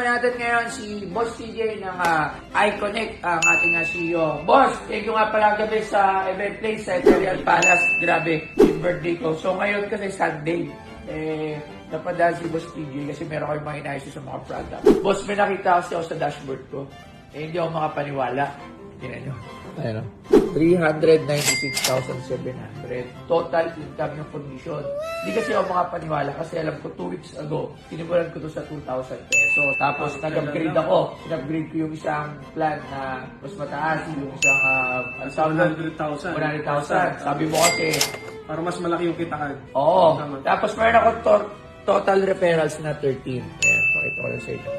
natin ngayon si Boss TJ ng iConnect, ang ating CEO. Boss, thank you nga pala gabi sa event place sa Imperial Palace. Grabe, yung birthday ko. So ngayon kasi Sunday, napadaan si Boss TJ kasi meron kayong mga inayos sa mga product. Boss, may nakita kasi ako sa dashboard ko. Hindi ako makapaniwala. Tingnan nyo. Ayun o. 396,700 total income ng commission. Hindi kasi ako makapaniwala kasi alam ko 2 weeks ago, tinimulan ko to sa 2,000 pesos. Tapos nag-upgrade ako. In-upgrade ko yung isang plan na mas mataas, yung isang 100,000. 100,000. Sabi mo kasi, Para mas malaki yung kitaan. oo. Tama. Tapos meron ako total referrals na 13. Ayan, pakita ko lang sa inyo.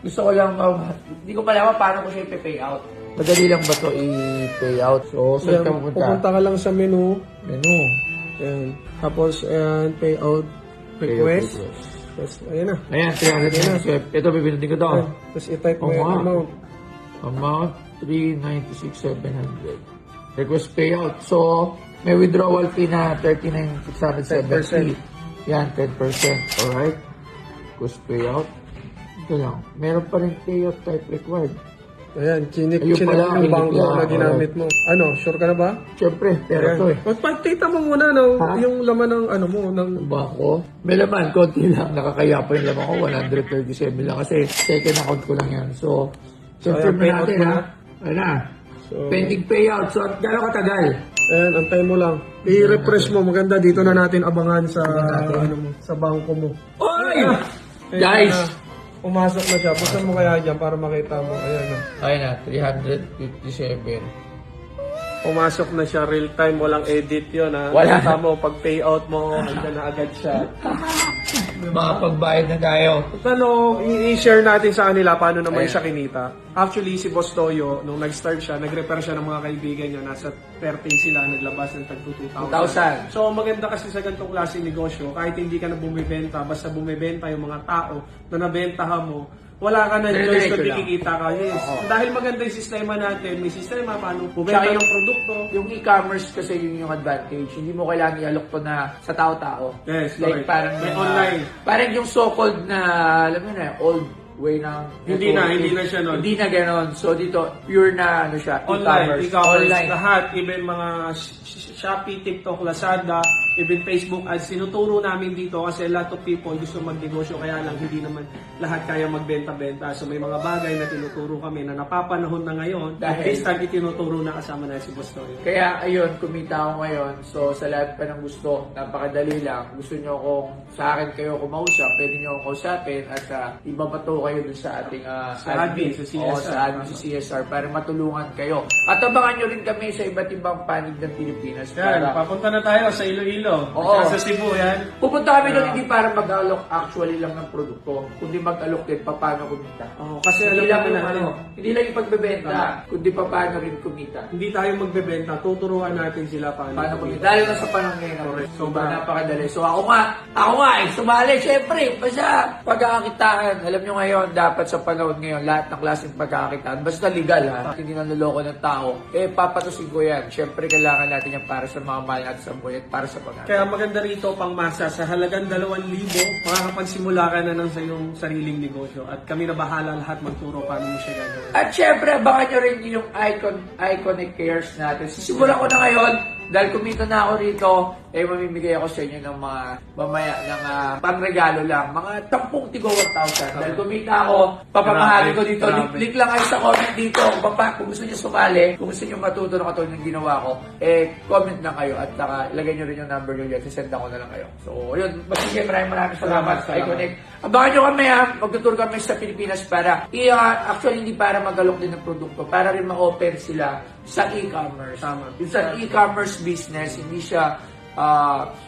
Gusto ko lang, hindi ko malaman paano ko siya i-pay out. Madali lang ba to i-pay out? So, saan ka pupunta? Pupunta ka lang sa menu. Menu. Ayan. Tapos, ayan, payout request. Tapos, ayan na. Ayan, 300 ito, pipindutin ko to. Ayan. Tapos, i-type mo yung amount. Amount, 396,700. Request payout. So, may withdrawal fee na 39,670. Yan, 10%. Alright. Request payout. Ito lang. Meron pa rin payout type required. Ayan, Ayun chinik pala, yung bangko kinip na yan. ginamit mo. Ano, sure ka na ba? Siyempre, pera to eh. Magpagtita mo muna, no? Ha? Yung laman ng, ano mo, ng... Bako. May laman, konti lang. Nakakaya pa yung laman ko. 137 lang kasi second account ko lang yan. So, siyempre ayan, payout natin mo ha. na. Ano na? So, Pending payout. So, gano'ng katagal? ayan, antay mo lang. I-refresh mo. Maganda, dito na natin abangan sa, ano mo, sa bangko mo. Oy! Ayan Guys! na. Pumasok na siya. Buksan mo kaya dyan para makita mo. Ayan na. Ayun na, 357. Pumasok na siya real time, walang edit yun ha. Wala. Kita mo, pag payout mo, andyan na agad siya. Makapagbayad na tayo. Ano, i-share natin sa kanila paano naman Ayan. siya kinita. Actually, si Boss Toyo, nung nag-start siya, nag-repair siya ng mga kaibigan niya. Nasa 13 sila, naglabas ng tag 2,000. 2,000. So, maganda kasi sa ganitong klaseng negosyo, kahit hindi ka na bumibenta, basta bumibenta yung mga tao na nabentahan mo, wala ka na choice Diretso kung lang. kikita ka. Yes. Oo. Dahil maganda yung sistema natin, may sistema paano Tsaka bumenta yung- ng produkto. Yung e-commerce kasi yun yung advantage. Hindi mo kailangan i-alok to na sa tao-tao. Yes, Like correct. parang May yung, online. Parang yung so-called na, alam mo na, old way ng... Hindi na siya nun. Hindi na ganon. So dito, pure na ano siya, Online, e-commerce. e-commerce, lahat, even mga Shopee, TikTok, Lazada, even Facebook ads, sinuturo namin dito kasi a lot of people gusto magnegosyo kaya lang hindi naman lahat kaya magbenta-benta. So may mga bagay na tinuturo kami na napapanahon na ngayon. At Dahil- this time, itinuturo na kasama na si Boss Toyo. Kaya ayun, kumita ako ngayon. So sa lahat pa ng gusto, napakadali lang. Gusto nyo kung sa akin kayo kumausap, pwede nyo akong kausapin at ibabato kayo dun sa ating admin, sa CSR. Oo, sa admin, sa CSR para matulungan kayo. At abangan nyo rin kami sa iba't ibang panig ng Pilipinas. Yan, Para papunta na tayo sa Iloilo. Oo. Sa Cebu, yan. pupunta kami doon hindi para mag-alok actually lang ng produkto, kundi mag-alok din paano kumita. Oh, kasi Hindi alam lang mo yung na ano, hindi lang yung pagbebenta, kundi paano rin kumita. hindi tayo magbebenta, tuturuan natin sila Paano kumita? Lalo na sa panahon ngayon. Correct. So, napakadali. So, ako nga, sumali, syempre, basta pagkakakitaan. Alam nyo ngayon, dapat sa panahon ngayon, lahat ng klaseng pagkakakitaan, basta legal ha, hindi nanloloko ng tao, papatusin ko yan. Syempre, kailangan natin yan para sa mga mahal natin sa buhay at para sa pag-aaral. Kaya maganda rito pang masa sa halagang 2,000, makakapagsimula ka na ng sa iyong sariling negosyo at kami na bahala lahat magturo paano mo siya gagawin. At syempre, abangan nyo rin yung Iconic Cares natin. Sisimulan ko na ngayon, dahil kumita na ako rito, mamimigay ako sa inyo ng mga mamaya ng pangregalo lang. Mga 10 tigo 1,000. Dahil kumita ako, papamahali ko dito. Grabe. Link lang kayo sa comment dito. Kung gusto nyo sumali, kung gusto nyo matuto ng katulad ng ginawa ko, comment lang kayo at ilagay nyo rin yung number nyo dyan. Sisend ako na lang kayo. So, yun. Sige, maraming salamat sa Iconic. Abangan nyo kami ha. Magtutur kami sa Pilipinas para, actually hindi para mag-alok din ng produkto, para rin ma-open sila sa e-commerce. Tama. Yung sa e-commerce business, hindi siya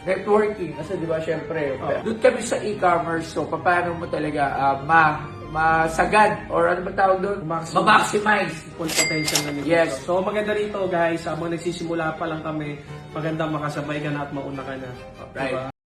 networking. Kasi di ba, syempre, doon kami sa e-commerce. So, paano mo talaga masagad or ano ba tawag doon? Ma-maximize. Full potential na negosyo. Yes. So maganda rito guys, habang nagsisimula pa lang kami, magandang makasabay ka na at mauna ka na. Right. Diba?